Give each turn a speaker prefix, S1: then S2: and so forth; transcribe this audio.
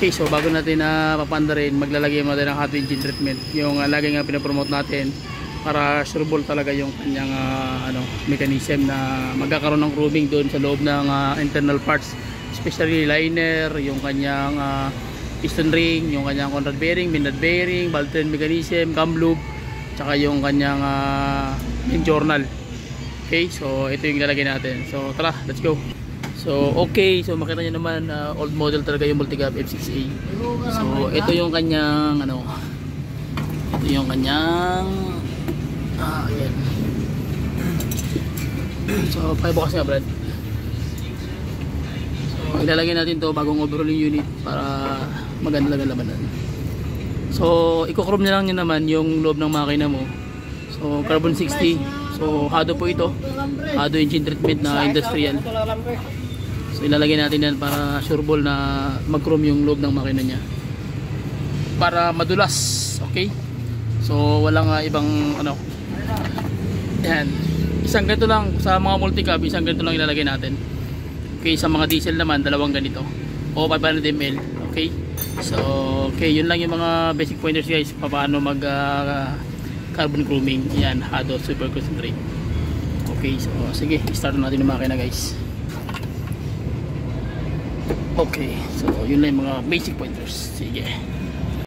S1: Okay, so bago natin papanda rin, maglalagay mo natin ng hot engine treatment. Yung lagi nga pinapromote natin para sureball talaga yung kanyang mechanism na magkakaroon ng grooving doon sa loob ng internal parts, especially liner, yung kanyang piston ring, yung kanyang conrod bearing, minrod bearing, valve train mechanism, cam loop, tsaka yung kanyang main journal. Okay, so ito yung ilalagay natin. So tara, let's go. So okay, so makita nyo naman old model talaga yung Multicab F6A. So ito yung kanyang ito yung kanyang ayan. So pakibukas nga Brad. So ilalagay natin to bagong overhauling unit para maganda talaga labanan. So i-chrome na lang nyo naman yung loob ng makina mo. So carbon 60. So hado po ito, hado engine treatment na industrial. So ilalagay natin yan para sureball na mag-chrome yung loob ng makina niya para madulas. Okay, so walang ibang yan, isang ganito lang sa mga multicab, isang ganito lang ilalagay natin. Okay, sa mga diesel naman dalawang ganito o 500 ml. Okay, so okay, yun lang yung mga basic pointers guys paano mag carbon chroming. Yan, hado super concentrate. Okay, so sige, start natin yung makina guys. Okay, so yun lang yung mga basic pointers. Sige.